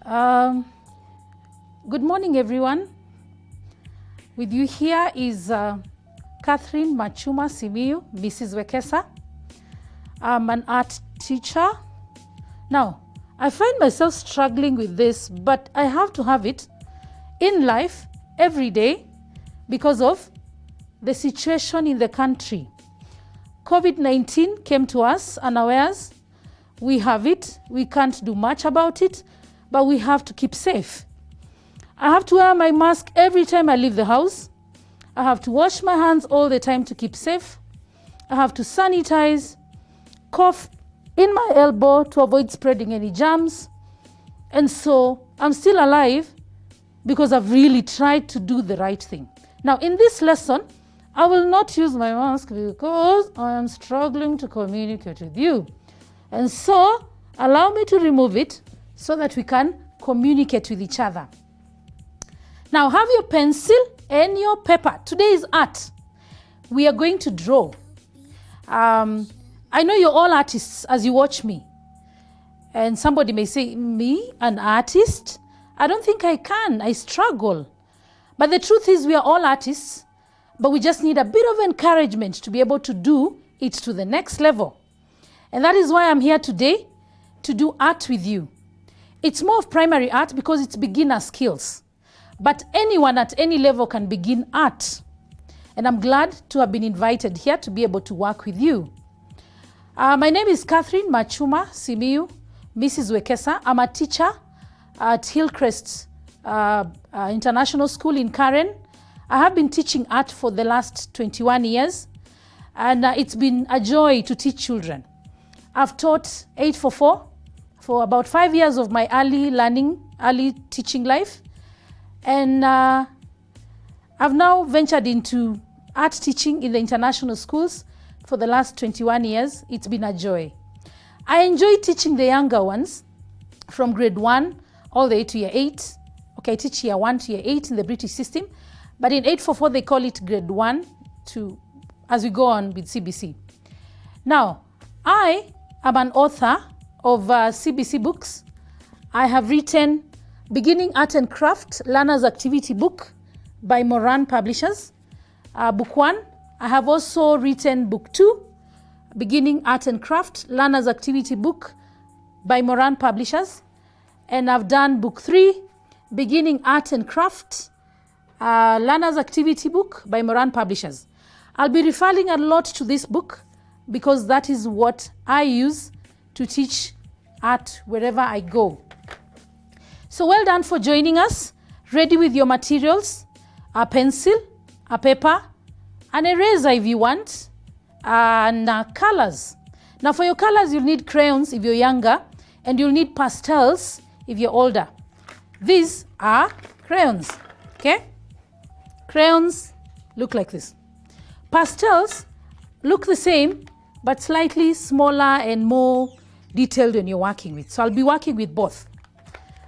Um, Good morning, everyone. With you here is Catherine Machuma Simiyu, Mrs. Wekesa. I'm an art teacher. Now, I find myself struggling with this, but I have to have it in life every day because of the situation in the country. COVID-19 came to us unawares. We have it. We can't do much about it, but we have to keep safe. I have to wear my mask every time I leave the house. I have to wash my hands all the time to keep safe. I have to sanitize, cough in my elbow to avoid spreading any germs. And so I'm still alive because I've really tried to do the right thing. Now, in this lesson, I will not use my mask because I am struggling to communicate with you. And so allow me to remove it so that we can communicate with each other. Now, have your pencil and your paper. Today is art. We are going to draw. I know you're all artists as you watch me. And somebody may say, me, an artist? I don't think I can. I struggle. But the truth is we are all artists, but we just need a bit of encouragement to be able to do it to the next level. And that is why I'm here today to do art with you. It's more of primary art because it's beginner skills. But anyone at any level can begin art. And I'm glad to have been invited here to be able to work with you. My name is Catherine Machuma Simiyu, Mrs. Wekesa. I'm a teacher at Hillcrest International School in Karen. I have been teaching art for the last 21 years. And it's been a joy to teach children. I've taught 844 for about 5 years of my early teaching life. And I've now ventured into art teaching in the international schools for the last 21 years. It's been a joy. I enjoy teaching the younger ones from grade 1 all the way to year 8. Okay, I teach year 1 to year 8 in the British system. But in 844, they call it grade 1 to, as we go on with CBC. Now, I am an author of CBC books. I have written Beginning Art and Craft, Learner's Activity Book by Moran Publishers, Book 1. I have also written Book 2, Beginning Art and Craft, Learner's Activity Book by Moran Publishers. And I've done Book 3, Beginning Art and Craft, Learner's Activity Book by Moran Publishers. I'll be referring a lot to this book because that is what I use to teach art wherever I go. So well done for joining us. Ready with your materials, a pencil, a paper, an eraser if you want, and colors. Now for your colors, you'll need crayons if you're younger, and you'll need pastels if you're older. These are crayons, okay? Crayons look like this. Pastels look the same, but slightly smaller and more detailed when you're working with. So I'll be working with both.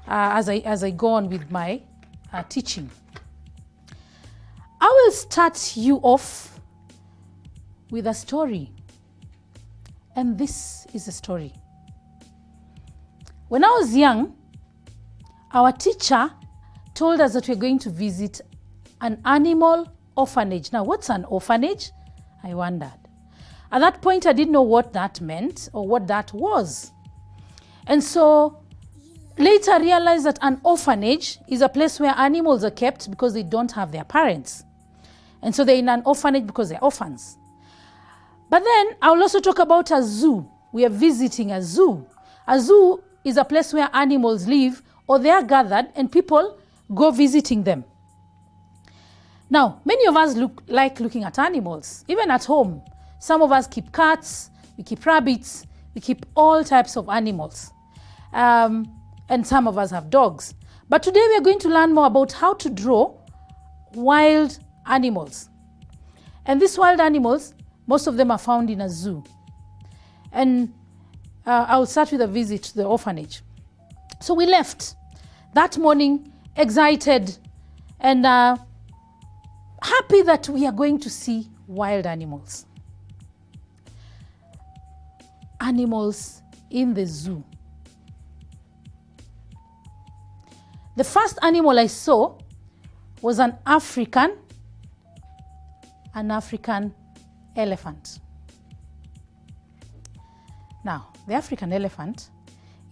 As I go on with my teaching. I will start you off with a story. And this is a story. When I was young, our teacher told us that we're going to visit an animal orphanage. Now, what's an orphanage? I wondered. At that point, I didn't know what that meant or what that was. And so later, I realized that an orphanage is a place where animals are kept because they don't have their parents. And so they're in an orphanage because they're orphans. But then I will also talk about a zoo. We are visiting a zoo. A zoo is a place where animals live or they are gathered and people go visiting them. Now, many of us like looking at animals, even at home. Some of us keep cats, we keep rabbits, we keep all types of animals. And some of us have dogs. But today we are going to learn more about how to draw wild animals. And these wild animals, most of them are found in a zoo. And I'll start with a visit to the orphanage. So we left that morning excited and happy that we are going to see wild animals. Animals in the zoo. The first animal I saw was an African elephant. Now, the African elephant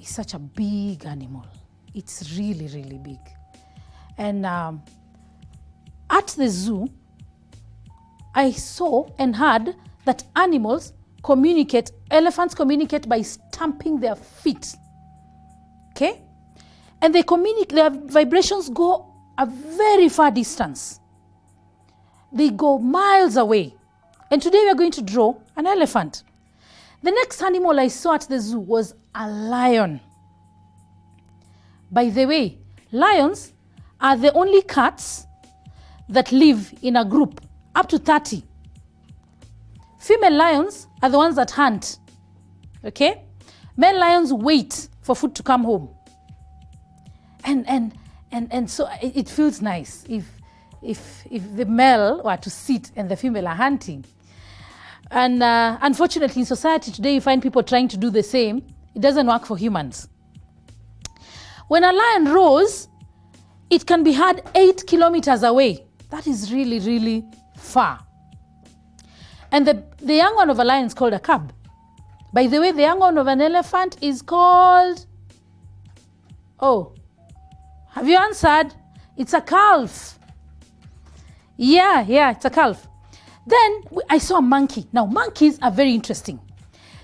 is such a big animal. It's really, really big. And at the zoo, I saw and heard that elephants communicate by stamping their feet. Okay? And their vibrations go a very far distance. They go miles away. And today we are going to draw an elephant. The next animal I saw at the zoo was a lion. By the way, lions are the only cats that live in a group, up to 30. Female lions are the ones that hunt. Okay? Male lions wait for food to come home. And so it feels nice if the male were to sit and the female are hunting. And unfortunately, in society today, you find people trying to do the same. It doesn't work for humans. When a lion roars, it can be heard 8 kilometers away. That is really, really far. And the young one of a lion is called a cub. By the way, the young one of an elephant is called... Oh, have you answered? It's a calf. Yeah, it's a calf. Then I saw a monkey. Now, monkeys are very interesting.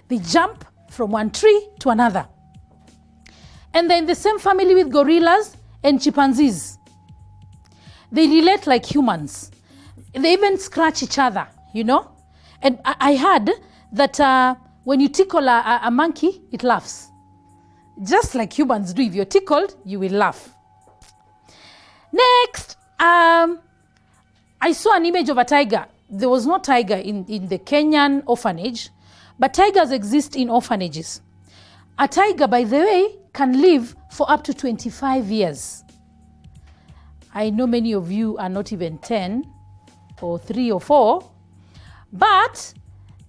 They jump from one tree to another. And they're in the same family with gorillas and chimpanzees. They relate like humans. They even scratch each other, you know. And I heard that when you tickle a monkey, it laughs. Just like humans do. If you're tickled, you will laugh. Next, I saw an image of a tiger. There was no tiger in the Kenyan orphanage, but tigers exist in orphanages. A tiger, by the way, can live for up to 25 years. I know many of you are not even 10 or 3 or 4, but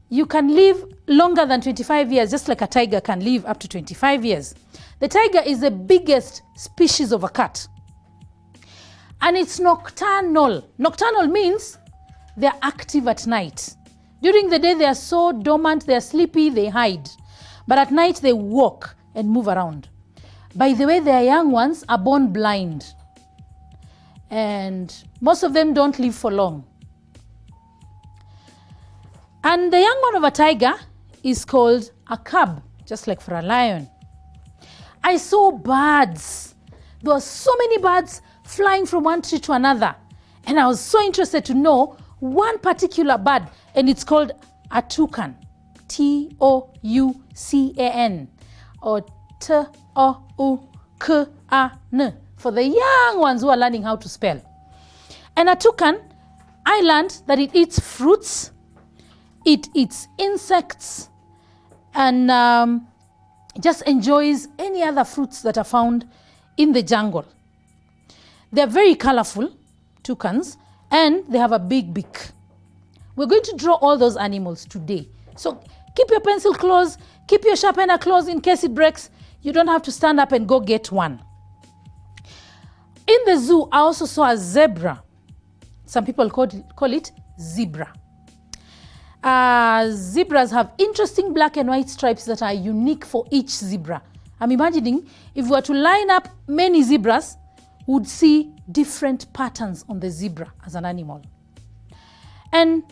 you can live longer than 25 years, just like a tiger can live up to 25 years. The tiger is the biggest species of a cat. And it's nocturnal. Nocturnal means they're active at night. During the day, they are so dormant, they are sleepy, they hide. But at night, they walk and move around. By the way, their young ones are born blind. And most of them don't live for long. And the young one of a tiger is called a cub, just like for a lion. I saw birds. There were so many birds flying from one tree to another. And I was so interested to know one particular bird, and it's called a toucan. Toucan, or Toucan, for the young ones who are learning how to spell. And a toucan, I learned that it eats fruits, it eats insects, and just enjoys any other fruits that are found in the jungle. They're very colorful, toucans, and they have a big beak. We're going to draw all those animals today. So keep your pencil close, keep your sharpener close in case it breaks. You don't have to stand up and go get one. In the zoo, I also saw a zebra. Some people call it zebra. Zebras have interesting black and white stripes that are unique for each zebra. I'm imagining if we were to line up many zebras, we would see different patterns on the zebra as an animal. And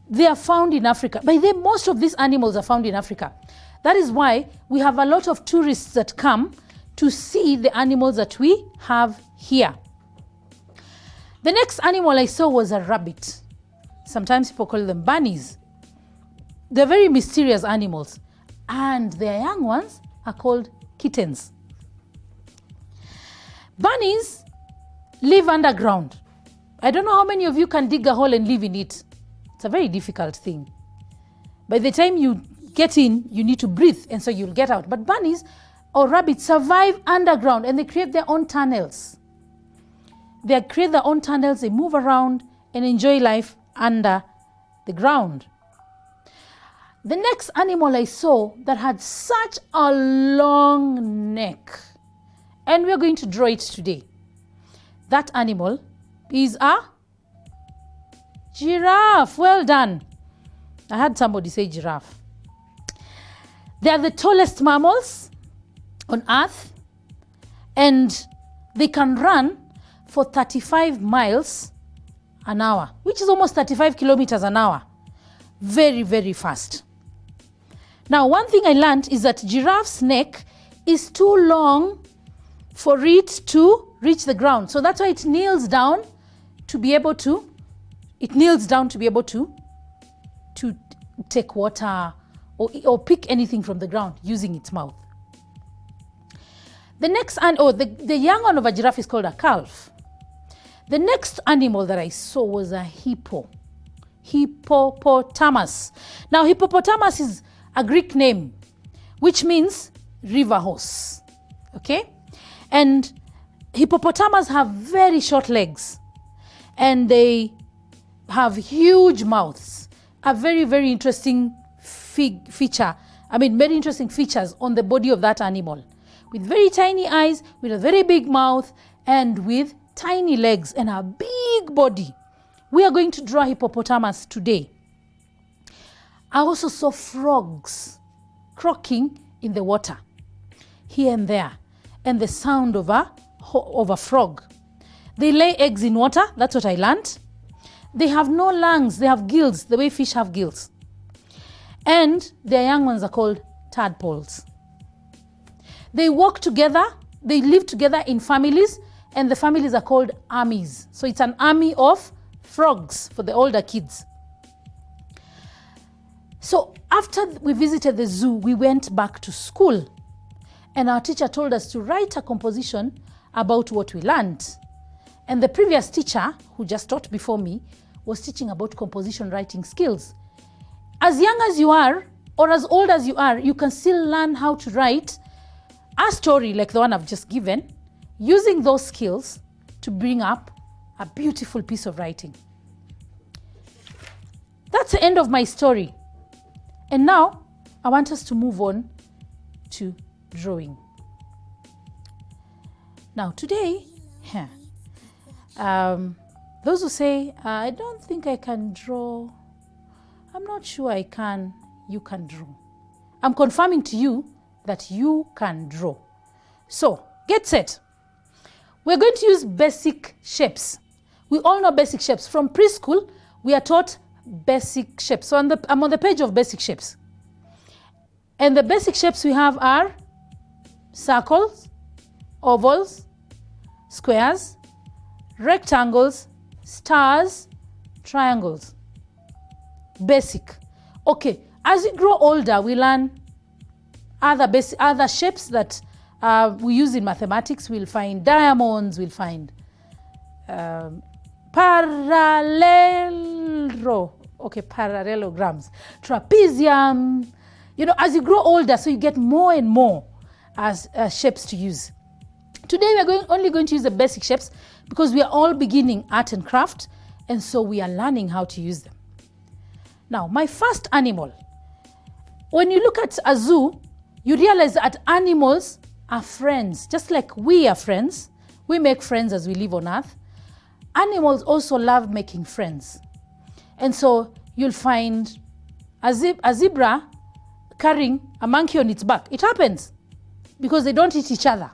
they are found in Africa. By the way, most of these animals are found in Africa. That is why we have a lot of tourists that come to see the animals that we have here. The next animal I saw was a rabbit. Sometimes people call them bunnies. They're very mysterious animals, and their young ones are called kittens. Bunnies live underground. I don't know how many of you can dig a hole and live in it. It's a very difficult thing. By the time you get in, you need to breathe, and so you'll get out. But bunnies or rabbits survive underground, and they create their own tunnels. They create their own tunnels, they move around and enjoy life under the ground. The next animal I saw that had such a long neck and we're going to draw it today. That animal is a giraffe. Well done. I had somebody say giraffe. They are the tallest mammals on earth, and they can run for 35 miles an hour, which is almost 35 kilometers an hour. Very, very fast. Now, one thing I learned is that giraffe's neck is too long for it to reach the ground. So that's why it kneels down to be able to, to take water or pick anything from the ground using its mouth. The next, the young one of a giraffe is called a calf. The next animal that I saw was a hippopotamus. Now, hippopotamus is a Greek name, which means river horse, okay? And hippopotamus have very short legs, and they have huge mouths. A very, very interesting feature. Very interesting features on the body of that animal, with very tiny eyes, with a very big mouth, and with tiny legs and a big body. We are going to draw hippopotamus today. I also saw frogs croaking in the water here and there, and the sound of a frog. They lay eggs in water. That's what I learned. They have no lungs. They have gills, the way fish have gills. And their young ones are called tadpoles. They walk together. They live together in families, and the families are called armies. So it's an army of frogs for the older kids. So after we visited the zoo, we went back to school, and our teacher told us to write a composition about what we learned. And the previous teacher, who just taught before me, was teaching about composition writing skills. As young as you are, or as old as you are, you can still learn how to write a story like the one I've just given, using those skills to bring up a beautiful piece of writing. That's the end of my story. And now I want us to move on to drawing. Now today, those who say, I don't think I can draw, I'm not sure I can, you can draw. I'm confirming to you that you can draw. So get set. We're going to use basic shapes. We all know basic shapes. From preschool, we are taught basic shapes. So I'm on the page of basic shapes. And the basic shapes we have are circles, ovals, squares, rectangles, stars, triangles. Basic. Okay, as we grow older, we learn other shapes that we use in mathematics. We'll find diamonds, we'll find parallelograms, trapezium. You know, as you grow older, so you get more and more as shapes to use. Today we're only going to use the basic shapes because we are all beginning art and craft, and so we are learning how to use them. Now, my first animal. When you look at a zoo, you realize that animals are friends. Just like we are friends, we make friends as we live on earth. Animals also love making friends. And so you'll find a zebra carrying a monkey on its back. It happens because they don't eat each other.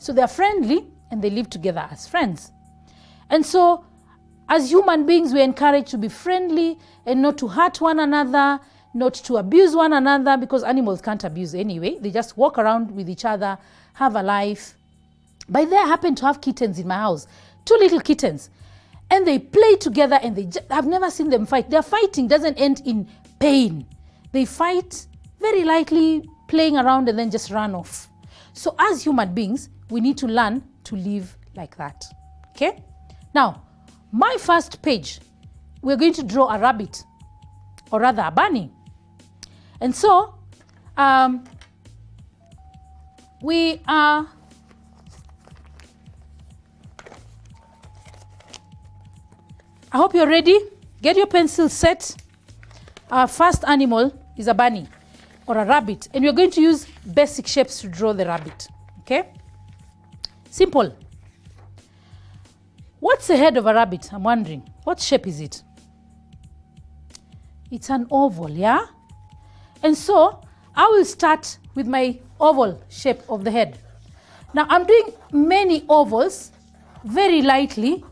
So they're friendly and they live together as friends. And so as human beings, we're encouraged to be friendly and not to hurt one another, not to abuse one another, because animals can't abuse anyway. They just walk around with each other, have a life. By the way, I happen to have kittens in my house, 2 little kittens. And they play together, and I've never seen them fight. Their fighting doesn't end in pain. They fight very lightly, playing around, and then just run off. So as human beings, we need to learn to live like that. Okay? Now, my first page, we're going to draw a rabbit, or rather a bunny. And so, we are I hope you're ready. Get your pencil set. Our first animal is a bunny or a rabbit, and we're going to use basic shapes to draw the rabbit. Okay? Simple. What's the head of a rabbit? I'm wondering. What shape is it? It's an oval, yeah? And so I will start with my oval shape of the head. Now I'm doing many ovals very lightly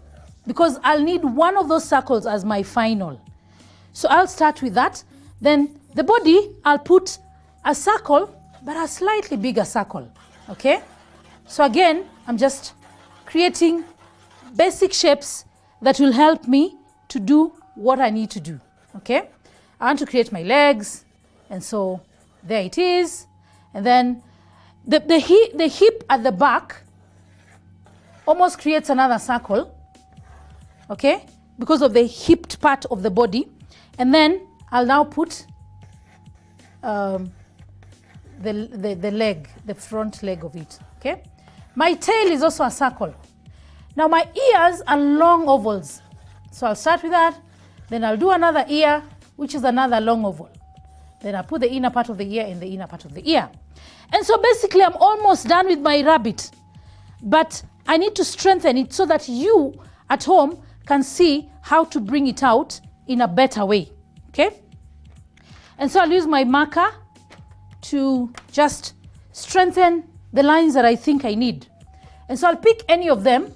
because I'll need one of those circles as my final. So I'll start with that. Then the body, I'll put a circle, but a slightly bigger circle, okay? So again, I'm just creating basic shapes that will help me to do what I need to do, okay? I want to create my legs, and so there it is. And then the hip at the back almost creates another circle, okay, because of the hipped part of the body. And then I'll now put the leg, the front leg of it, okay? My tail is also a circle. Now my ears are long ovals. So I'll start with that, then I'll do another ear, which is another long oval. Then I'll put the inner part of the ear in the inner part of the ear. And so basically I'm almost done with my rabbit, but I need to strengthen it so that you at home can see how to bring it out in a better way, okay? And so I'll use my marker to just strengthen the lines that I think I need. And so I'll pick any of them.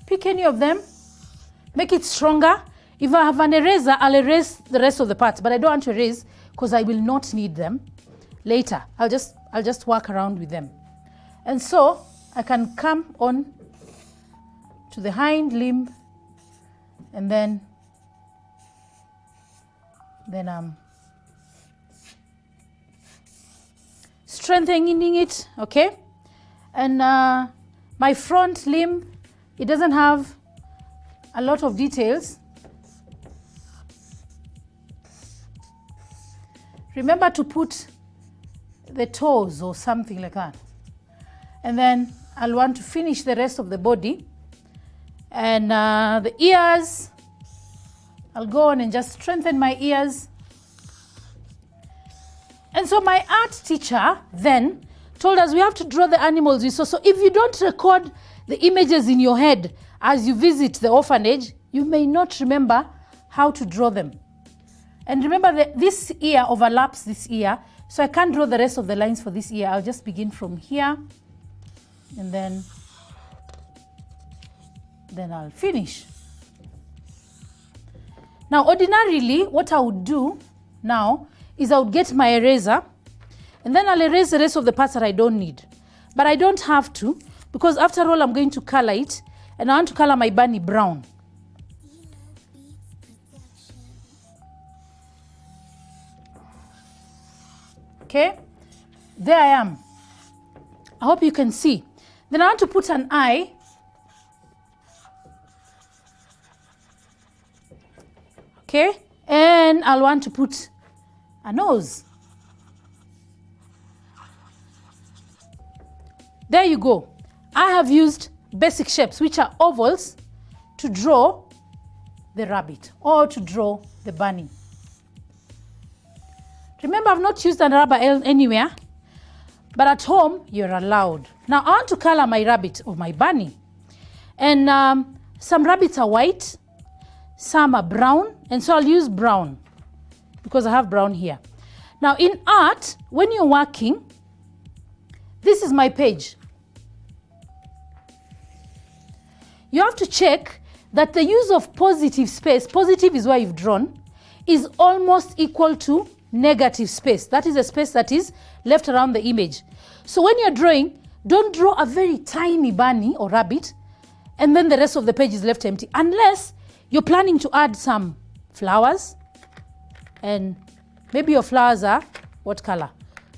Pick any of them, make it stronger. If I have an eraser, I'll erase the rest of the parts, but I don't want to erase because I will not need them later. I'll just work around with them. And so I can come on to the hind limb, and then I'm strengthening it, okay? And my front limb, it doesn't have a lot of details. Remember to put the toes or something like that. And then I'll want to finish the rest of the body. And the ears, I'll go on and just strengthen my ears. And so my art teacher then told us we have to draw the animals we saw. So if you don't record the images in your head as you visit the orphanage, you may not remember how to draw them. And remember that this ear overlaps this ear, so I can't draw the rest of the lines for this ear. I'll just begin from here, and then I'll finish. Now ordinarily what I would do now is I would get my eraser, and then I'll erase the rest of the parts that I don't need. But I don't have to, because after all I'm going to color it, and I want to color my bunny brown. Okay, there I am. I hope you can see. Then I want to put an eye. Okay, and I'll want to put a nose. There you go. I have used basic shapes, which are ovals, to draw the rabbit or to draw the bunny. Remember, I've not used a rubber anywhere, but at home you're allowed. Now I want to color my rabbit or my bunny. And some rabbits are white, some are brown, and so I'll use brown because I have brown here. Now in art, when you're working, this is my page. You have to check that the use of positive space, positive is where you've drawn, is almost equal to negative space. That is a space that is left around the image. So when you're drawing, don't draw a very tiny bunny or rabbit and then the rest of the page is left empty, unless you're planning to add some flowers. And maybe your flowers are what color?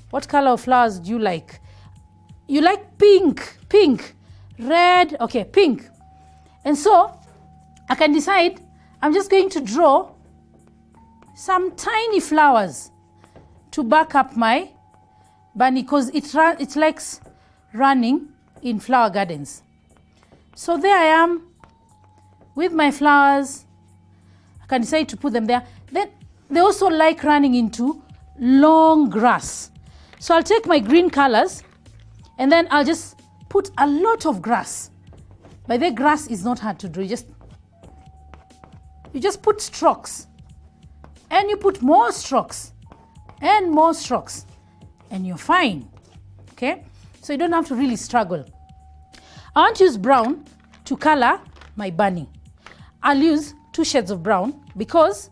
What color of flowers do you like? You like pink, pink, red, okay, pink. And so I can decide I'm just going to draw some tiny flowers to back up my bunny, because it likes running in flower gardens. So there I am with my flowers. I can decide to put them there. Then they also like running into long grass. So I'll take my green colors and then I'll just put a lot of grass. By the way, grass is not hard to draw. You just put strokes, and you put more strokes and more strokes, and you're fine. Okay, so you don't have to really struggle. I want to use brown to color my bunny. I'll use 2 shades of brown because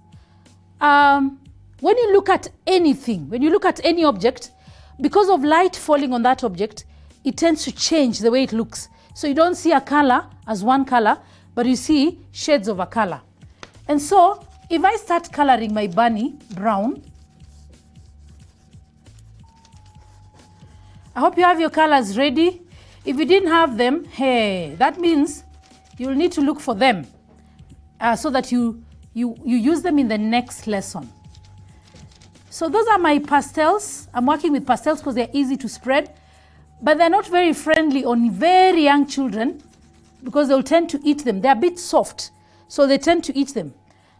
when you look at anything, when you look at any object, because of light falling on that object, it tends to change the way it looks. So you don't see a color as one color, but you see shades of a color. And so if I start coloring my bunny brown, I hope you have your colors ready. If you didn't have them, hey, that means you'll need to look for them so that you use them in the next lesson. So those are my pastels. I'm working with pastels because they're easy to spread, but they're not very friendly on very young children because they'll tend to eat them. They're a bit soft, so they tend to eat them.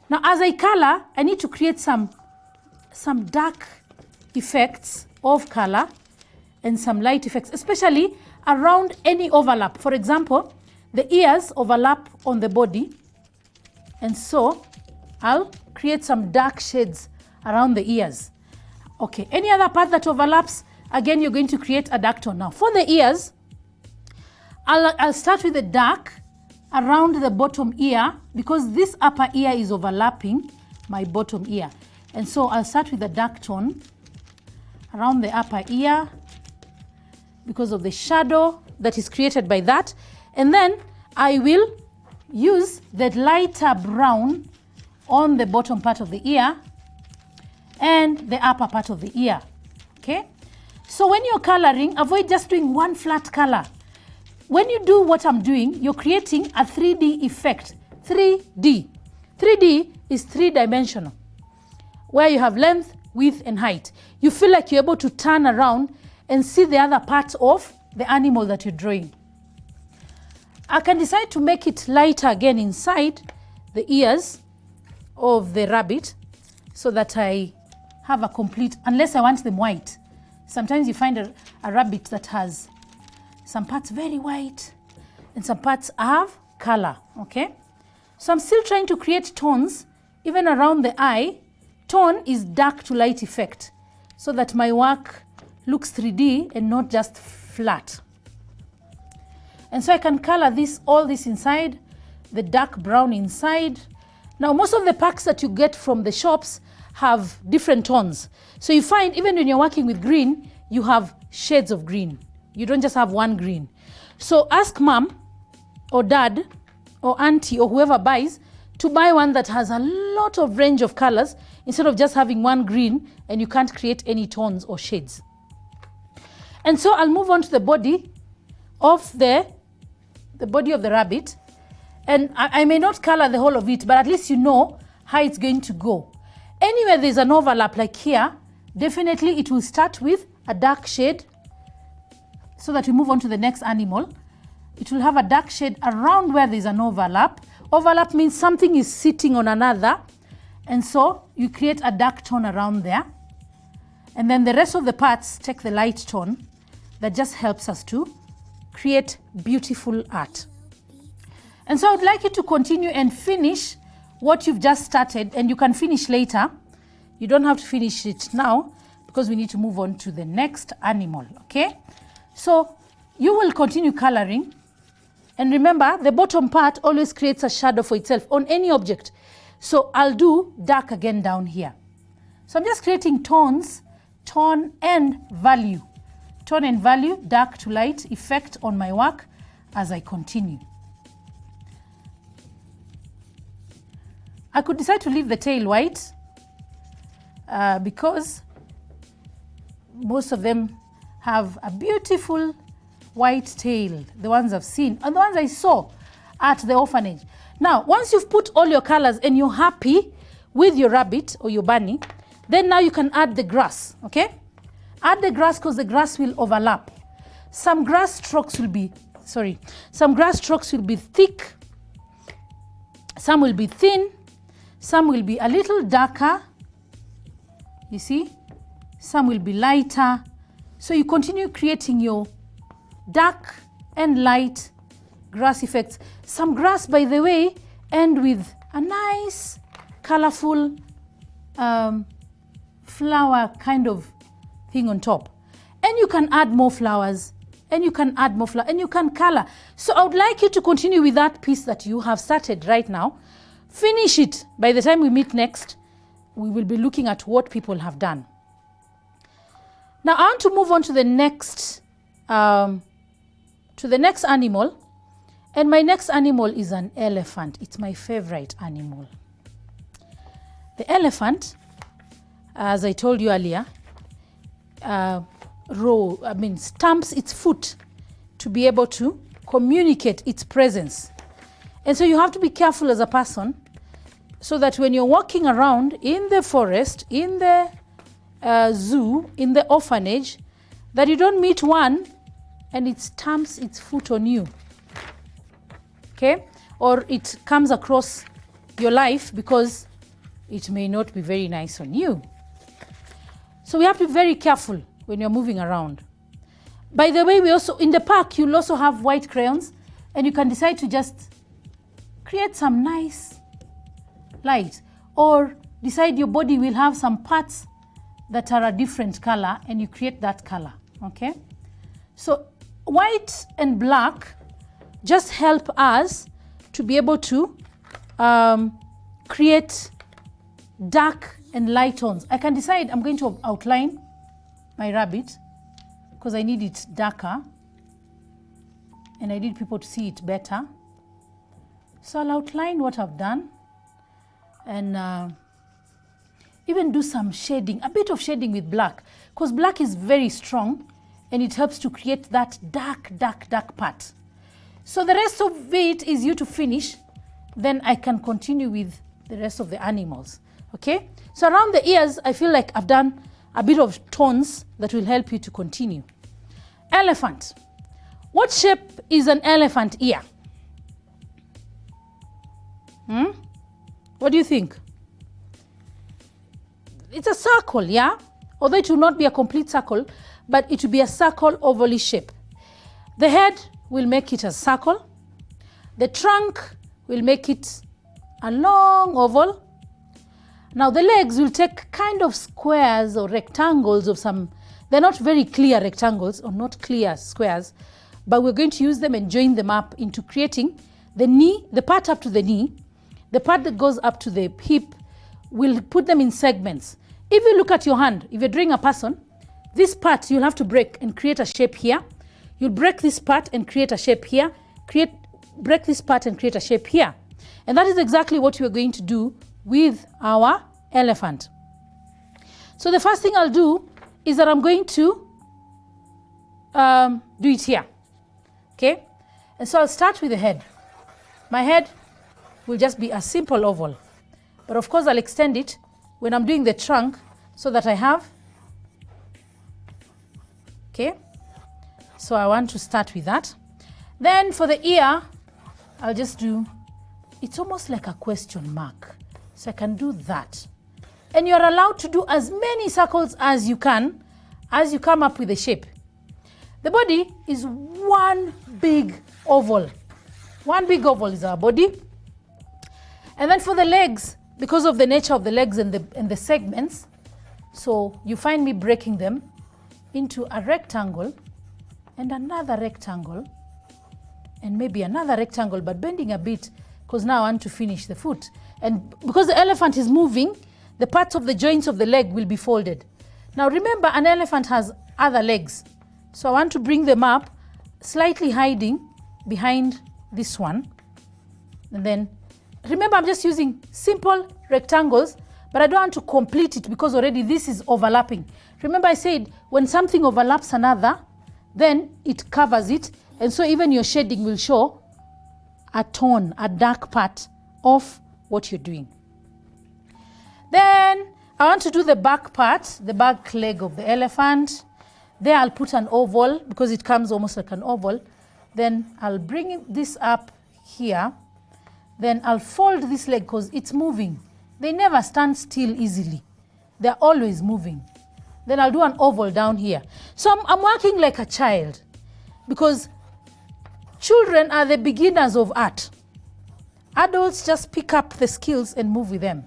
Now, as I color, I need to create some dark effects of color and some light effects, especially around any overlap. For example, the ears overlap on the body, and so I'll create some dark shades around the ears. Okay, any other part that overlaps, again, you're going to create a dark tone. Now, for the ears, I'll start with the dark around the bottom ear because this upper ear is overlapping my bottom ear. And so I'll start with a dark tone around the upper ear because of the shadow that is created by that. And then I will use the lighter brown on the bottom part of the ear and the upper part of the ear. Okay? So when you're coloring, avoid just doing one flat color. When you do what I'm doing, you're creating a 3D effect. 3D. 3D is 3-dimensional, where you have length, width, and height. You feel like you're able to turn around and see the other parts of the animal that you're drawing. I can decide to make it lighter again inside the ears of the rabbit so that I have a complete, unless I want them white. Sometimes you find a rabbit that has some parts very white and some parts have color, okay? So I'm still trying to create tones even around the eye. Tone is dark to light effect so that my work looks 3D and not just flat. And so I can color this, all this inside, the dark brown inside. Now, most of the packs that you get from the shops have different tones. So you find even when you're working with green, you have shades of green. You don't just have one green. So ask mom or dad or auntie or whoever buys to buy one that has a lot of range of colors instead of just having one green and you can't create any tones or shades. And so I'll move on to the body of the body of the rabbit. And I may not color the whole of it, but at least you know how it's going to go. Anywhere there's an overlap like here, definitely it will start with a dark shade so that we move on to the next animal. It will have a dark shade around where there's an overlap. Overlap means something is sitting on another, and so you create a dark tone around there. And then the rest of the parts take the light tone that just helps us to create beautiful art. And so I would like you to continue and finish what you've just started, and you can finish later. You don't have to finish it now because we need to move on to the next animal, okay? So you will continue coloring, and remember the bottom part always creates a shadow for itself on any object. So I'll do dark again down here. So I'm just creating tones, tone and value. Tone and value, dark to light effect on my work as I continue. I could decide to leave the tail white because most of them have a beautiful white tail, the ones I've seen and the ones I saw at the orphanage. Now, once you've put all your colors and you're happy with your rabbit or your bunny, then now you can add the grass, okay? Add the grass because the grass will overlap. Some grass strokes will be, some grass strokes will be thick, some will be thin, Some will be a little darker, you see. Some will be lighter. So you continue creating your dark and light grass effects. Some grass, by the way, end with a nice, colorful flower kind of thing on top. And you can add more flowers, and you can add more flowers, and you can color. So I would like you to continue with that piece that you have started right now. Finish it. By the time we meet next, we will be looking at what people have done. Now I want to move on to the next animal. And my next animal is an elephant. It's my favorite animal. The elephant, as I told you earlier, stamps its foot to be able to communicate its presence. And so you have to be careful as a person so that when you're walking around in the forest, in the zoo, in the orphanage, that you don't meet one and it stamps its foot on you. Okay? Or it comes across your life because it may not be very nice on you. So we have to be very careful when you're moving around. By the way, we also, in the park, you'll also have white crayons, and you can decide to just create some nice light, or decide your body will have some parts that are a different color, and you create that color, okay? So white and black just help us to be able to create dark and light tones. I can decide I'm going to outline my rabbit because I need it darker and I need people to see it better. So I'll outline what I've done and even do some shading, a bit of shading with black, because black is very strong and it helps to create that dark, dark, dark part. So the rest of it is you to finish, then I can continue with the rest of the animals, okay? So around the ears, I feel like I've done a bit of tones that will help you to continue. Elephant. What shape is an elephant ear? What do you think? It's a circle, yeah? Although it will not be a complete circle, but it will be a circle ovally shape. The head will make it a circle. The trunk will make it a long oval. Now the legs will take kind of squares or rectangles of some, they're not very clear rectangles or not clear squares, but we're going to use them and join them up into creating the knee, the part up to the knee, the part that goes up to the hip. We'll put them in segments. If you look at your hand, if you're drawing a person, this part you'll have to break and create a shape here. You'll break this part and create a shape here. Break this part and create a shape here. And that is exactly what we're going to do with our elephant. So the first thing I'll do is that I'm going to do it here. Okay? And so I'll start with the head. My head will just be a simple oval. But of course I'll extend it when I'm doing the trunk so that I have, okay? So I want to start with that. Then for the ear, I'll just do, it's almost like a question mark. So I can do that. And you're allowed to do as many circles as you can as you come up with a shape. The body is one big oval. One big oval is our body. And then for the legs, because of the nature of the legs and the segments, so you find me breaking them into a rectangle and another rectangle and maybe another rectangle, but bending a bit because now I want to finish the foot. And because the elephant is moving, the parts of the joints of the leg will be folded. Now remember, an elephant has other legs. So I want to bring them up, slightly hiding behind this one. And then, remember I'm just using simple rectangles, but I don't want to complete it because already this is overlapping. Remember I said when something overlaps another, then it covers it. And so even your shading will show a tone, a dark part of what you're doing. Then I want to do the back part, the back leg of the elephant. There I'll put an oval because it comes almost like an oval. Then I'll bring this up here. Then I'll fold this leg because it's moving. they never stand still easily. They're always moving. Then I'll do an oval down here. So I'm working like a child, because children are the beginners of art. Adults just pick up the skills and move with them.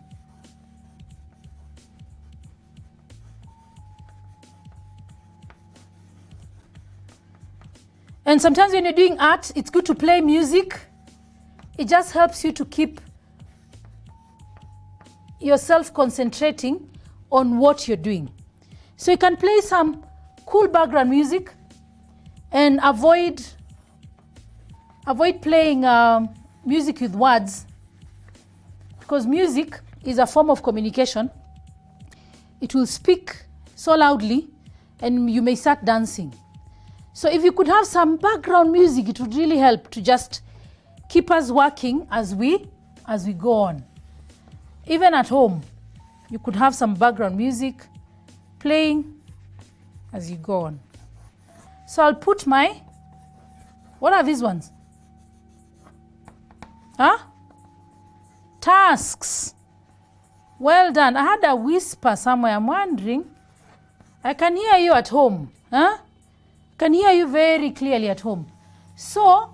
And sometimes when you're doing art, it's good to play music. It just helps you to keep yourself concentrating on what you're doing. So you can play some cool background music and avoid playing music with words, because music is a form of communication. It will speak so loudly and you may start dancing. So if you could have some background music, it would really help to just keep us working as we go on. Even at home, you could have some background music playing as you go on. So I'll put my, what are these ones? Huh? Tasks. Well done. I had a whisper somewhere. I'm wondering. I can hear you at home. Huh? I can hear you very clearly at home. So,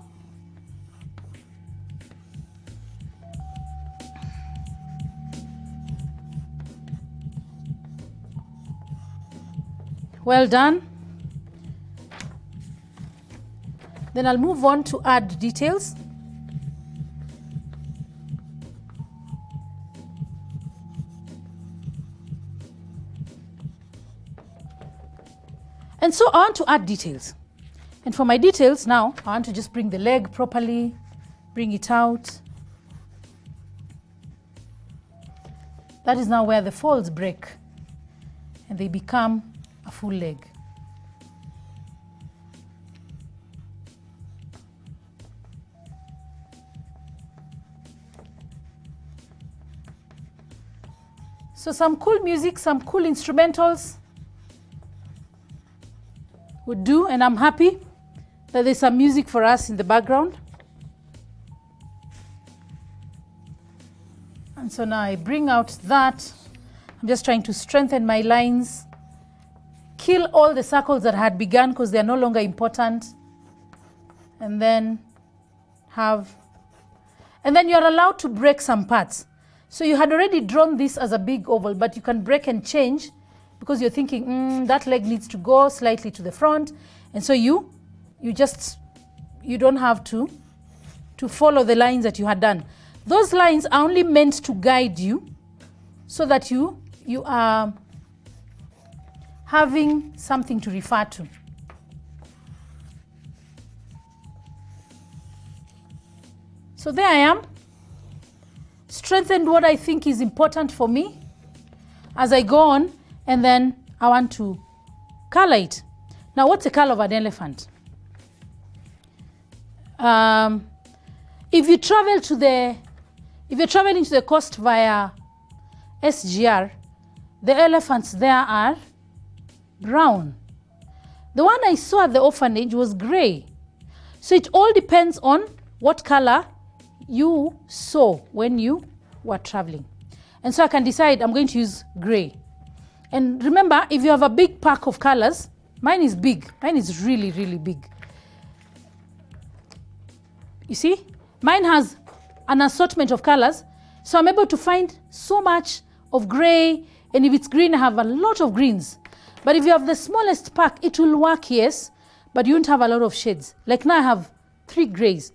well done. Then I'll move on to add details. And so I want to add details. And for my details now, I want to just bring the leg properly, bring it out. That is now where the folds break and they become a full leg. So some cool music, some cool instrumentals would do, and I'm happy that there's some music for us in the background. And so now I bring out that. I'm just trying to strengthen my lines, kill all the circles that had begun because they're no longer important, and then you're allowed to break some parts. So you had already drawn this as a big oval, but you can break and change because you're thinking, that leg needs to go slightly to the front. And so you don't have to follow the lines that you had done. Those lines are only meant to guide you so that you are having something to refer to. So there I am. Strengthened what I think is important for me as I go on, and then I want to color it. Now, what's the color of an elephant? If you're traveling to the coast via SGR, the elephants there are brown. The one I saw at the orphanage was gray. So it all depends on what color you saw when you were traveling. And so I can decide I'm going to use gray. And remember, if you have a big pack of colors, mine is big. Mine is really, really big. You see? Mine has an assortment of colors. So I'm able to find so much of gray. And if it's green, I have a lot of greens. But if you have the smallest pack, it will work, yes, but you won't have a lot of shades. Like now I have 3 grays.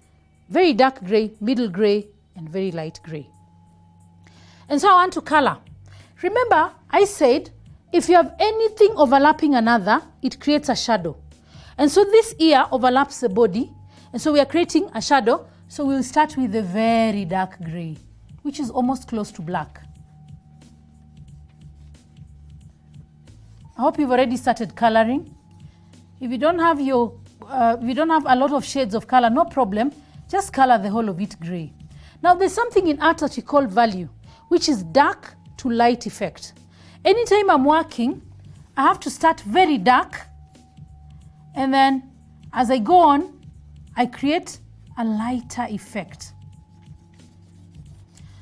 Very dark gray, middle gray, and very light gray. And so I want to color. Remember, I said, if you have anything overlapping another, it creates a shadow. And so this ear overlaps the body. And so we are creating a shadow. So we'll start with the very dark gray, which is almost close to black. I hope you've already started coloring. If you don't have a lot of shades of color, no problem. Just color the whole of it gray. Now there's something in art that we call value, which is dark to light effect. Anytime I'm working, I have to start very dark, and then as I go on, I create a lighter effect.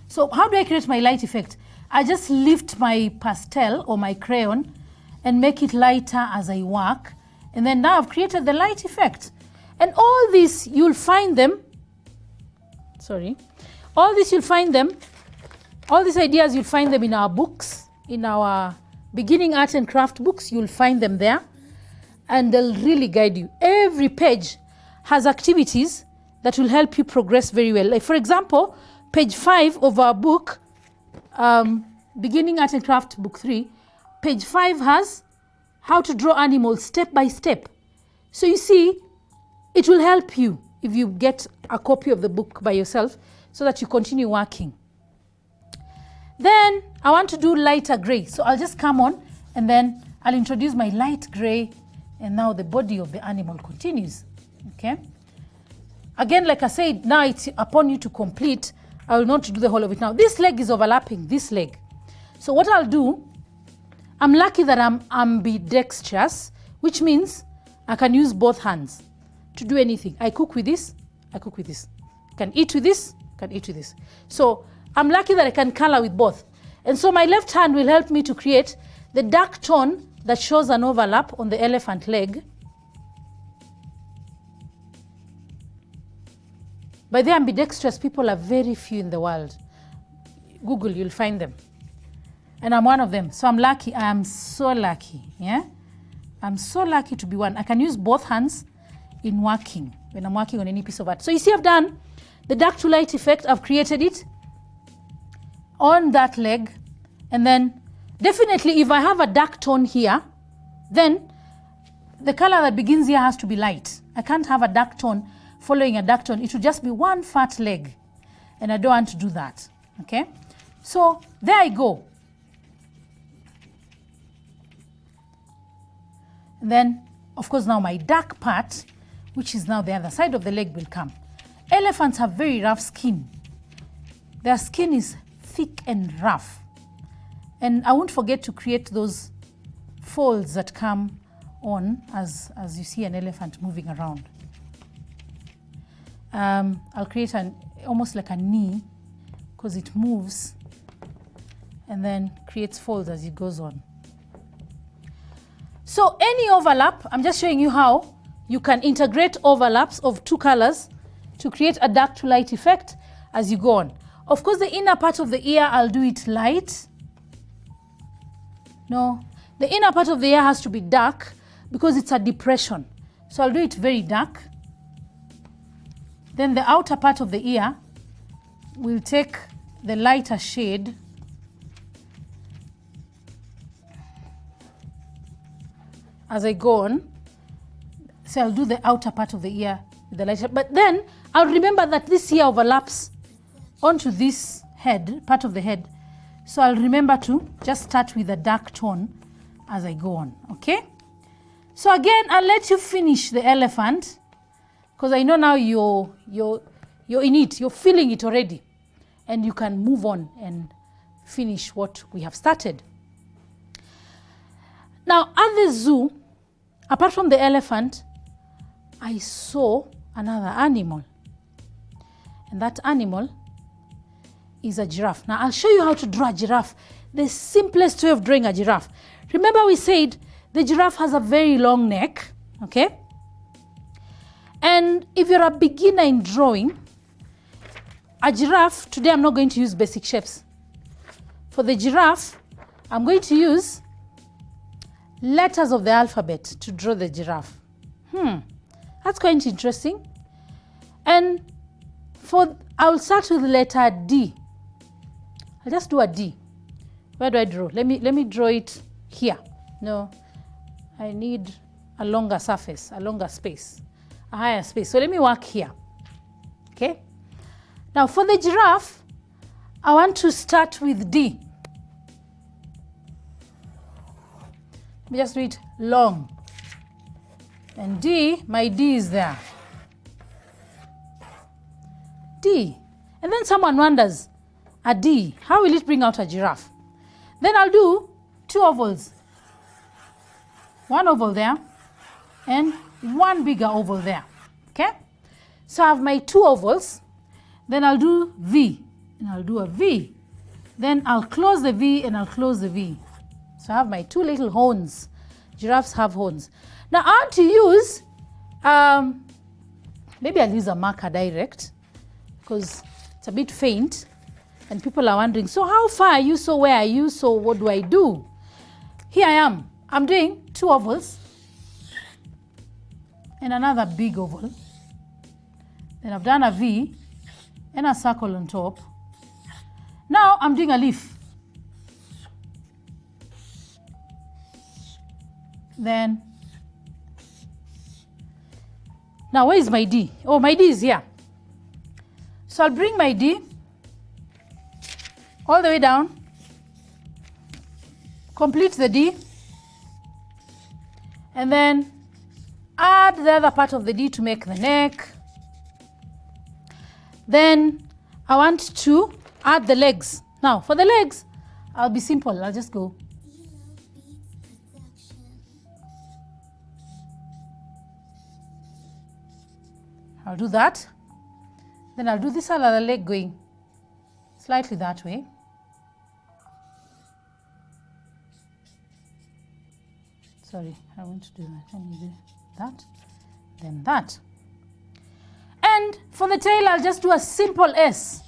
So how do I create my light effect? I just lift my pastel or my crayon and make it lighter as I work. And then now I've created the light effect. And all this, you'll find them, all these ideas, you'll find them in our books, in our beginning art and craft books. You'll find them there, and they'll really guide you. Every page has activities that will help you progress very well. Like for example, page 5 of our book, beginning art and craft book 3, page 5 has how to draw animals step by step. So you see, it will help you if you get a copy of the book by yourself so that you continue working. Then I want to do lighter gray. So I'll just come on and then I'll introduce my light gray, and now the body of the animal continues. Okay. Again, like I said, now it's upon you to complete. I will not do the whole of it now. This leg is overlapping this leg. So what I'll do, I'm lucky that I'm ambidextrous, which means I can use both hands to do anything. I cook with this, I cook with this. I can eat with this, I can eat with this. So I'm lucky that I can color with both. And so my left hand will help me to create the dark tone that shows an overlap on the elephant leg. By the ambidextrous people are very few in the world. Google, you'll find them. And I'm one of them. So I'm lucky. I am so lucky. Yeah? I'm so lucky to be one. I can use both hands in working, when I'm working on any piece of art. So you see, I've done the dark to light effect. I've created it on that leg. And then definitely if I have a dark tone here, then the color that begins here has to be light. I can't have a dark tone following a dark tone. It will just be one fat leg. And I don't want to do that. Okay? So there I go. And then, of course, now my dark part, which is now the other side of the leg, will come. Elephants have very rough skin. Their skin is thick and rough. And I won't forget to create those folds that come on as you see an elephant moving around. I'll create almost like a knee, because it moves and then creates folds as it goes on. So any overlap, I'm just showing you how you can integrate overlaps of two colors to create a dark to light effect as you go on. Of course, the inner part of the ear, I'll do it light. No, the inner part of the ear has to be dark because it's a depression. So I'll do it very dark. Then the outer part of the ear, we'll take the lighter shade as I go on. So I'll do the outer part of the ear with the lighter, but then I'll remember that this ear overlaps onto this head, part of the head. So I'll remember to just start with a dark tone as I go on, okay? So again, I'll let you finish the elephant, because I know now you're in it, you're feeling it already, and you can move on and finish what we have started. Now at the zoo, apart from the elephant, I saw another animal, and that animal is a giraffe. Now I'll show you how to draw a giraffe, the simplest way of drawing a giraffe. Remember we said the giraffe has a very long neck, okay? And if you're a beginner in drawing a giraffe, today I'm not going to use basic shapes. For the giraffe, I'm going to use letters of the alphabet to draw the giraffe. That's quite interesting. And I'll start with letter D. I'll just do a D. Where do I draw? Let me draw it here. No, I need a longer surface, a longer space, a higher space. So let me work here. Okay. Now for the giraffe, I want to start with D. Let me just do it long. And D, my D is there. D. And then someone wonders, a D, how will it bring out a giraffe? Then I'll do two ovals. One oval there and one bigger oval there. Okay? So I have my two ovals. Then I'll do V. And I'll do a V. Then I'll close the V and I'll close the V. So I have my two little horns. Giraffes have horns. Now I want to use, maybe I'll use a marker direct because it's a bit faint and people are wondering, so how far are you? So where are you? So what do I do? Here I am. I'm doing two ovals and another big oval. Then I've done a V and a circle on top. Now I'm doing a leaf. Then, now where is my D? Oh, my D is here. So I'll bring my D all the way down, complete the D, and then add the other part of the D to make the neck. Then I want to add the legs. Now for the legs, I'll be simple. I'll just go. I'll do that. Then I'll do this other leg going slightly that way. Sorry, I want to do that. Let me do that, then that. And for the tail, I'll just do a simple S.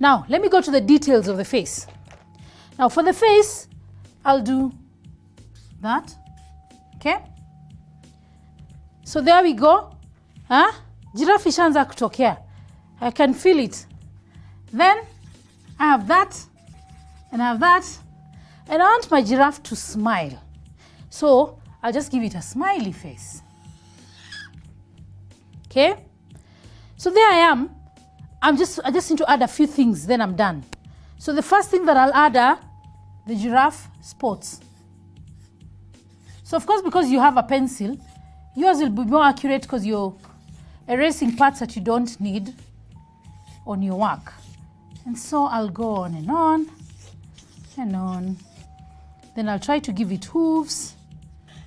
Now, let me go to the details of the face. Now, for the face, I'll do that. Okay? So there we go. Huh? Giraffe ishaanza kutokea. I can feel it. Then I have that and I have that. And I want my giraffe to smile. So I'll just give it a smiley face. Okay? So there I am. I just need to add a few things, then I'm done. So the first thing that I'll add are the giraffe spots. So of course, because you have a pencil, yours will be more accurate because you're erasing parts that you don't need on your work. And so I'll go on and on and on. Then I'll try to give it hooves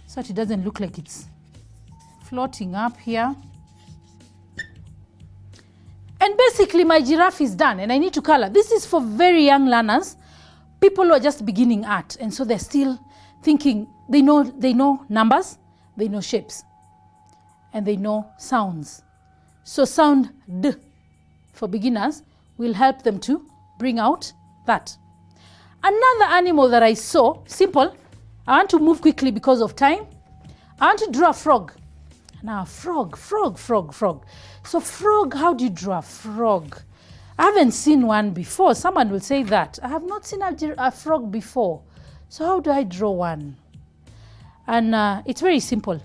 so that it doesn't look like it's floating up here. And basically my giraffe is done and I need to color. This is for very young learners, people who are just beginning art, and so they're still thinking, they know numbers, they know shapes, and they know sounds. So sound D for beginners will help them to bring out that. Another animal that I saw, simple, I want to move quickly because of time. I want to draw a frog. Now frog. So frog, how do you draw a frog? I haven't seen one before. Someone will say that. I have not seen a frog before. So how do I draw one? And it's very simple.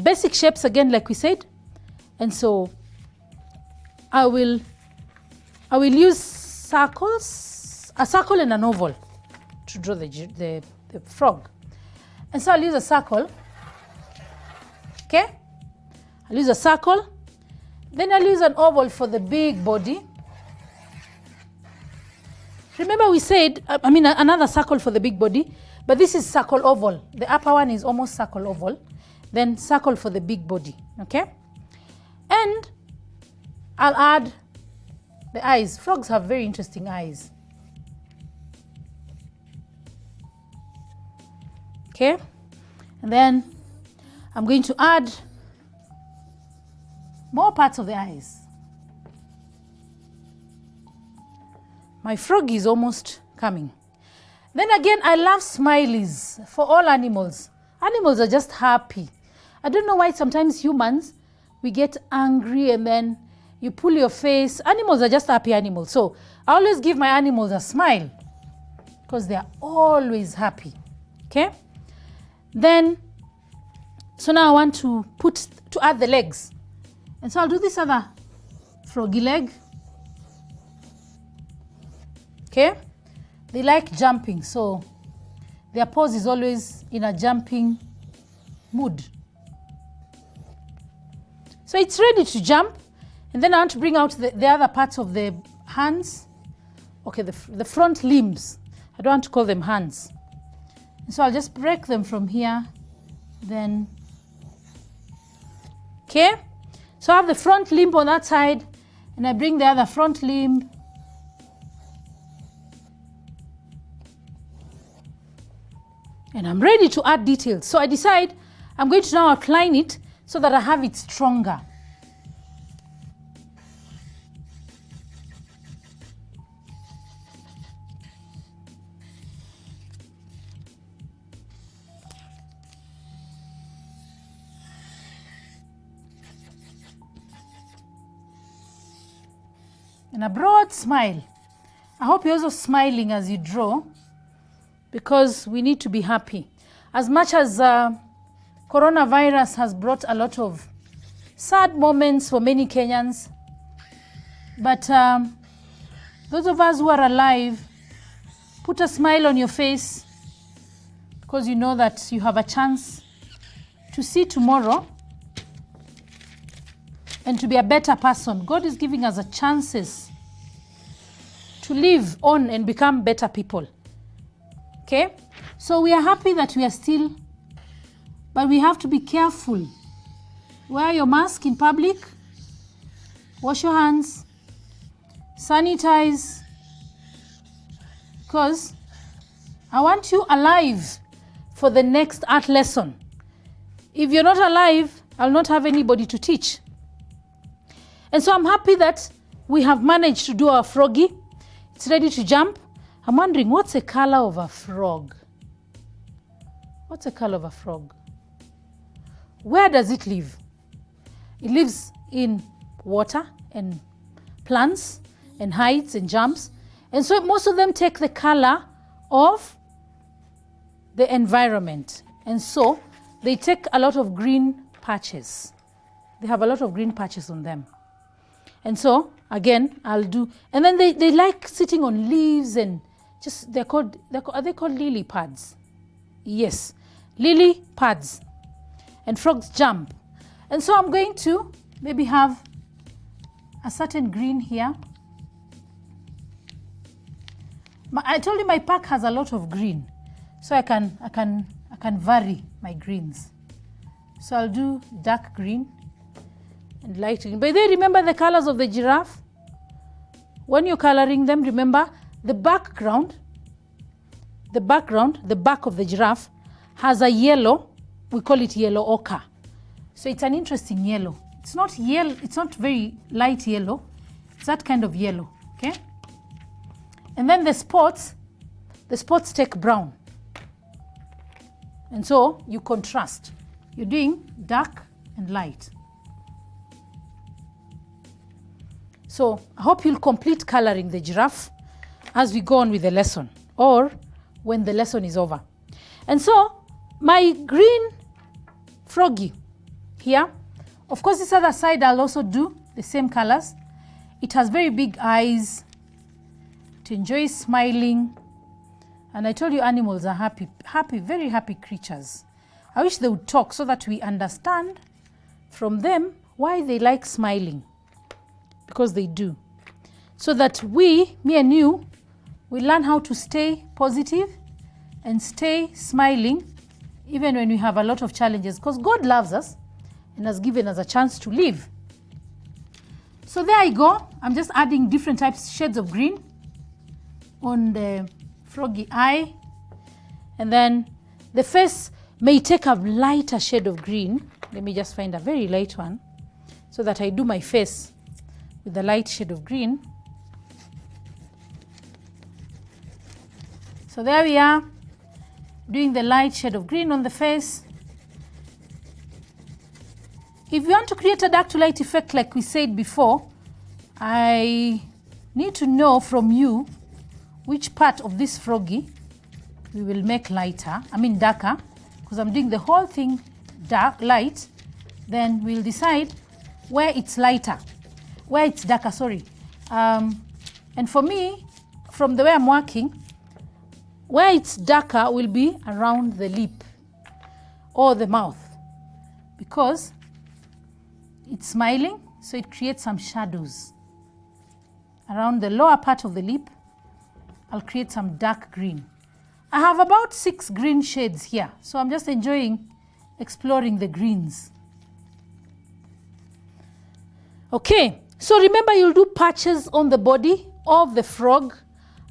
Basic shapes again, like we said. And so I will use circles, a circle and an oval to draw the frog. And so I'll use a circle. Okay? I'll use a circle. Then I'll use an oval for the big body. Remember we said, another circle for the big body, but this is circle oval. The upper one is almost circle oval. Then circle for the big body, okay? And I'll add the eyes. Frogs have very interesting eyes. Okay? And then I'm going to add more parts of the eyes. My frog is almost coming. Then again, I love smileys for all animals. Animals are just happy. I don't know why sometimes humans, we get angry and then you pull your face. Animals are just happy animals. So I always give my animals a smile because they're always happy. Okay? Then, so now I want to add the legs. And so I'll do this other froggy leg. Okay? They like jumping, so their pose is always in a jumping mood. So it's ready to jump. And then I want to bring out the other parts of the hands. Okay, the front limbs. I don't want to call them hands. And so I'll just break them from here. Then, okay? So I have the front limb on that side, and I bring the other front limb. And I'm ready to add details. So I decide I'm going to now outline it so that I have it stronger. And a broad smile. I hope you're also smiling as you draw, because we need to be happy. As much as coronavirus has brought a lot of sad moments for many Kenyans, but those of us who are alive, put a smile on your face, because you know that you have a chance to see tomorrow and to be a better person. God is giving us a chances to live on and become better people. Okay? So we are happy that we are still, but we have to be careful. Wear your mask in public. Wash your hands. Sanitize. Because I want you alive for the next art lesson. If you're not alive, I'll not have anybody to teach. And so I'm happy that we have managed to do our froggy. It's ready to jump. I'm wondering, what's the color of a frog? What's the color of a frog? Where does it live? It lives in water and plants and hides and jumps. And so most of them take the color of the environment. And so they take a lot of green patches. They have a lot of green patches on them. And so, again, I'll do, and then they like sitting on leaves and just, are they called lily pads? Yes, lily pads. And frogs jump. And so I'm going to maybe have a certain green here. I told you my pack has a lot of green, so I can vary my greens. So I'll do dark green and light green. By the way, remember the colors of the giraffe? When you're coloring them, remember the background, the back of the giraffe has a yellow, we call it yellow ochre. So it's an interesting yellow. It's not yellow, it's not very light yellow. It's that kind of yellow, okay? And then the spots take brown. And so you contrast. You're doing dark and light. So I hope you'll complete coloring the giraffe as we go on with the lesson, or when the lesson is over. And so my green froggy here, of course this other side I'll also do the same colors. It has very big eyes. It enjoys smiling. And I told you animals are happy, very happy creatures. I wish they would talk so that we understand from them why they like smiling. Because they do. So that me and you, we learn how to stay positive and stay smiling even when we have a lot of challenges. Because God loves us and has given us a chance to live. So there I go. I'm just adding different shades of green on the froggy eye. And then the face may take a lighter shade of green. Let me just find a very light one so that I do my face with the light shade of green. So there we are, doing the light shade of green on the face. If you want to create a dark to light effect like we said before, I need to know from you which part of this froggy we will make darker, because I'm doing the whole thing light. Then we'll decide where it's lighter. Where it's darker, sorry. And for me, from the way I'm working, where it's darker will be around the lip or the mouth, because it's smiling, so it creates some shadows. Around the lower part of the lip, I'll create some dark green. I have about 6 green shades here, so I'm just enjoying exploring the greens. Okay. So remember, you'll do patches on the body of the frog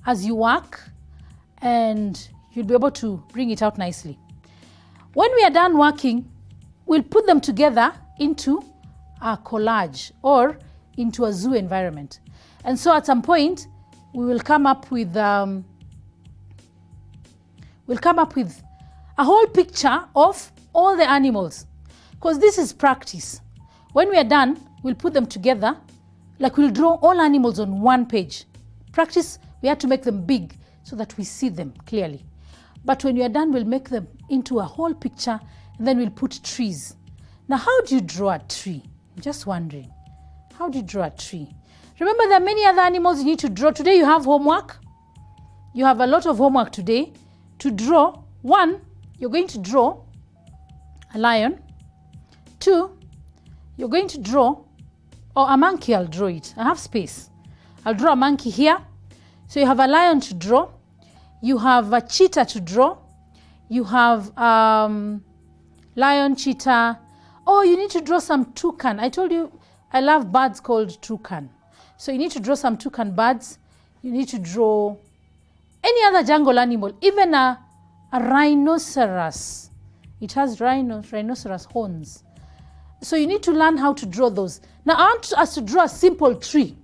as you work, and you'll be able to bring it out nicely. When we are done working, we'll put them together into a collage or into a zoo environment. And so at some point, we will come up with a whole picture of all the animals, because this is practice. When we are done, we'll put them together, like we'll draw all animals on one page. Practice, we have to make them big so that we see them clearly. But when we are done, we'll make them into a whole picture, and then we'll put trees. Now, how do you draw a tree? I'm just wondering, how do you draw a tree? Remember, there are many other animals you need to draw. Today you have homework. You have a lot of homework today to draw. 1, you're going to draw a lion. 2, you're going to draw, or a monkey. I'll draw it. I have space. I'll draw a monkey here. So you have a lion to draw. You have a cheetah to draw. You have lion, cheetah. Oh, you need to draw some toucan. I told you I love birds called toucan. So you need to draw some toucan birds. You need to draw any other jungle animal, even a rhinoceros. It has rhinoceros horns. So you need to learn how to draw those. Now I want us to draw a simple tree.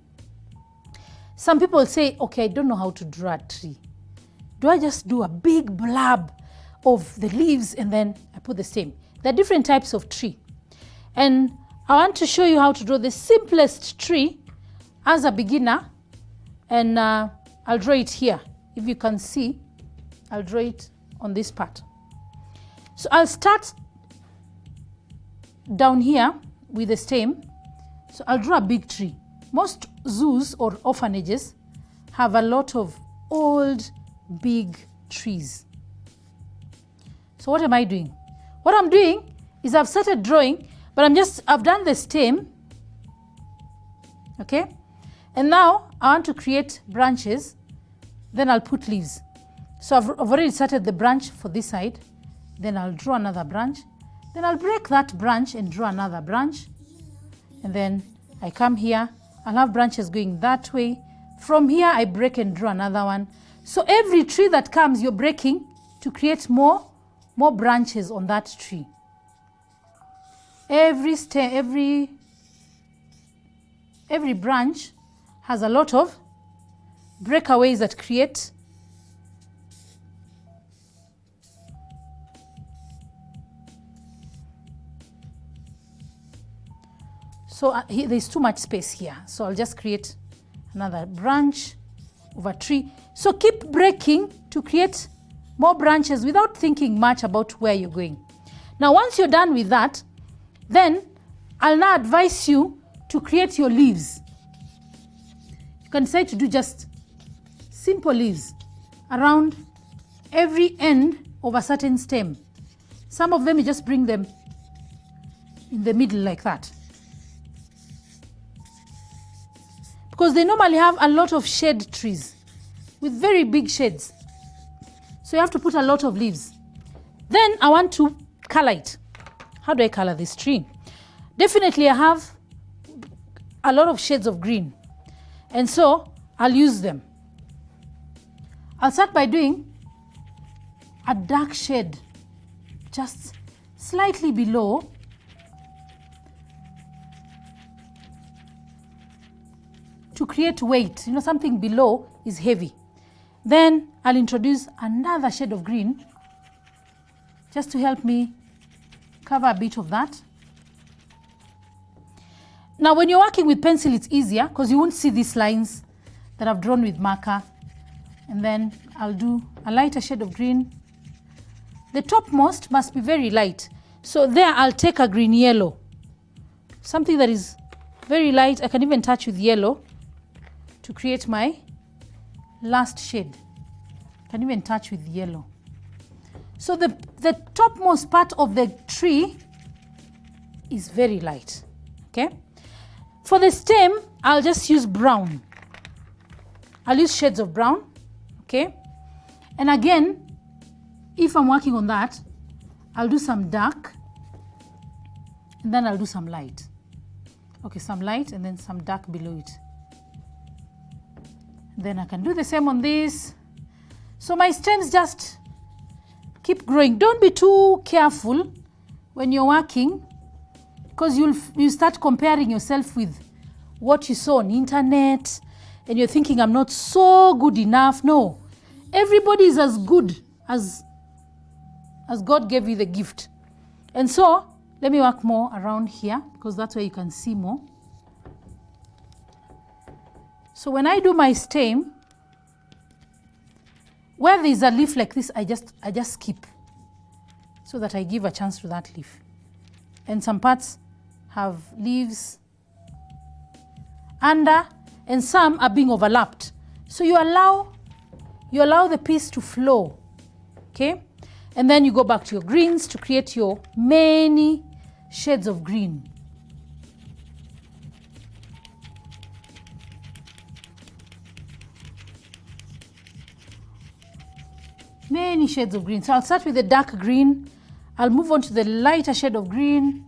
Some people say, okay, I don't know how to draw a tree. Do I just do a big blob of the leaves and then I put the same? There are different types of tree. And I want to show you how to draw the simplest tree as a beginner. And I'll draw it here. If you can see, I'll draw it on this part. So I'll start down here with the stem. So I'll draw a big tree. Most zoos or orphanages have a lot of old, big trees. So what am I doing? What I'm doing is I've started drawing, but I've done the stem, okay? And now I want to create branches, then I'll put leaves. So I've already started the branch for this side, then I'll draw another branch, then I'll break that branch and draw another branch, and then I come here, I'll have branches going that way. From here I break and draw another one. So every tree that comes, you're breaking to create more branches on that tree. Every branch has a lot of breakaways that create there's too much space here. So I'll just create another branch of a tree. So keep breaking to create more branches without thinking much about where you're going. Now, once you're done with that, then I'll now advise you to create your leaves. You can decide to do just simple leaves around every end of a certain stem. Some of them you just bring them in the middle like that, because they normally have a lot of shade trees with very big shades. So you have to put a lot of leaves. Then I want to color it. How do I color this tree? Definitely I have a lot of shades of green, and so I'll use them. I'll start by doing a dark shade just slightly below, to create weight. You know, something below is heavy. Then I'll introduce another shade of green just to help me cover a bit of that. Now, when you're working with pencil, it's easier because you won't see these lines that I've drawn with marker. And then I'll do a lighter shade of green. The topmost must be very light. So there I'll take a green yellow, something that is very light. I can even touch with yellow to create my last shade. I can even touch with yellow. So the topmost part of the tree is very light, okay? For the stem, I'll just use brown. I'll use shades of brown, okay? And again, if I'm working on that, I'll do some dark, and then I'll do some light. Okay, some light and then some dark below it. Then I can do the same on this. So my stems just keep growing. Don't be too careful when you're working, because you start comparing yourself with what you saw on the internet and you're thinking, I'm not so good enough. No, everybody is as good as God gave you the gift. And so let me work more around here, because that's where you can see more. So when I do my stem, where there's a leaf like this, I just skip, so that I give a chance to that leaf. And some parts have leaves under, and some are being overlapped. So you allow the piece to flow, okay? And then you go back to your greens to create your many shades of green. Many shades of green. So I'll start with the dark green. I'll move on to the lighter shade of green.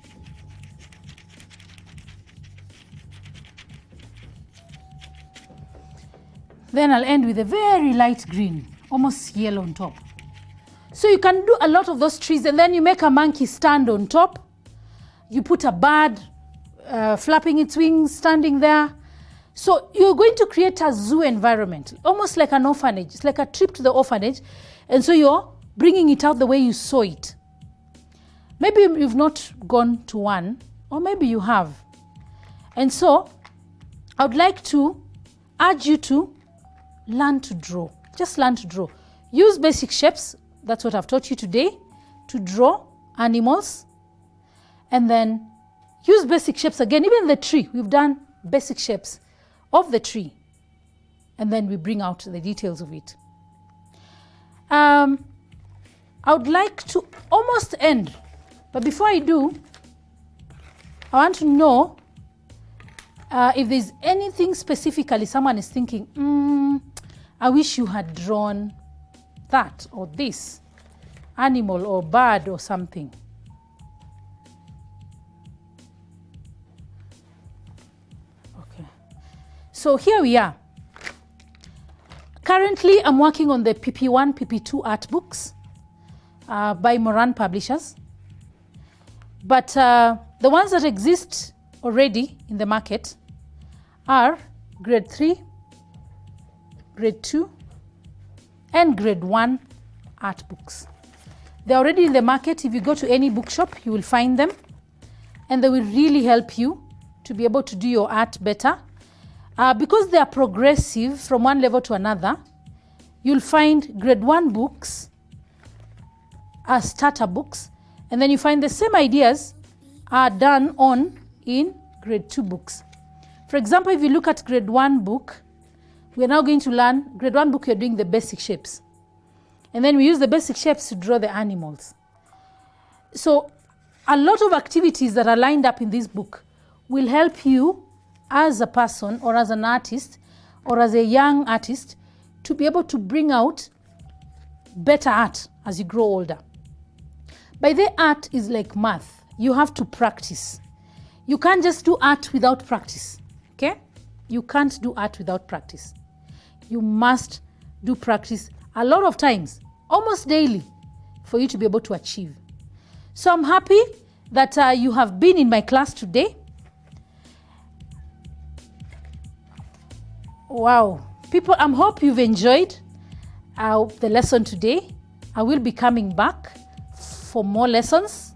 Then I'll end with a very light green, almost yellow on top. So you can do a lot of those trees, and then you make a monkey stand on top. You put a bird flapping its wings, standing there. So you're going to create a zoo environment, almost like an orphanage. It's like a trip to the orphanage. And so you're bringing it out the way you saw it. Maybe you've not gone to one, or maybe you have. And so I would like to urge you to learn to draw. Just learn to draw. Use basic shapes. That's what I've taught you today, to draw animals. And then use basic shapes again. Even the tree, we've done basic shapes of the tree. And then we bring out the details of it. I would like to almost end, but before I do, I want to know if there's anything specifically someone is thinking, I wish you had drawn that or this animal or bird or something. Okay, so here we are. Currently, I'm working on the PP1, PP2 art books by Moran Publishers. But the ones that exist already in the market are grade 3, grade 2, and grade 1 art books. They're already in the market. If you go to any bookshop, you will find them. And they will really help you to be able to do your art better. Because they are progressive from one level to another, you'll find grade 1 books are starter books, and then you find the same ideas are done on in grade 2 books. For example, if you look at grade 1 book, we're now going to learn, grade 1 book, you're doing the basic shapes. And then we use the basic shapes to draw the animals. So a lot of activities that are lined up in this book will help you as a person or as an artist or as a young artist to be able to bring out better art as you grow older. By the art is like math. You have to practice. You can't just do art without practice, okay? You can't do art without practice. You must do practice a lot of times, almost daily, for you to be able to achieve. So I'm happy that you have been in my class today. Wow, people, I hope you've enjoyed the lesson today. I will be coming back for more lessons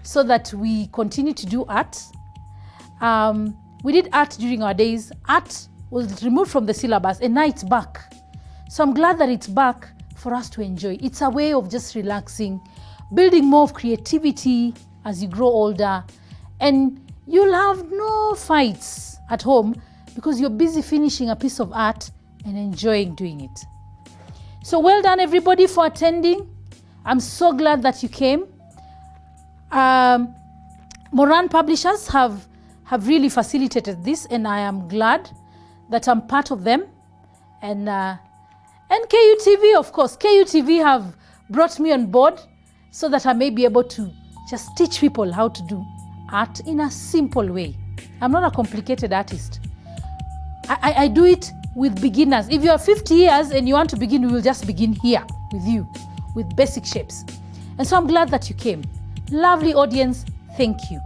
so that we continue to do art. We did art during our days. Art was removed from the syllabus and now it's back. So I'm glad that it's back for us to enjoy. It's a way of just relaxing, building more of creativity as you grow older, and you'll have no fights at home because you're busy finishing a piece of art and enjoying doing it. So well done everybody for attending. I'm so glad that you came. Moran Publishers have really facilitated this, and I am glad that I'm part of them. And KUTV, of course. KUTV have brought me on board so that I may be able to just teach people how to do art in a simple way. I'm not a complicated artist. I do it with beginners. If you are 50 years and you want to begin, we will just begin here with you, with basic shapes. And so I'm glad that you came. Lovely audience, thank you.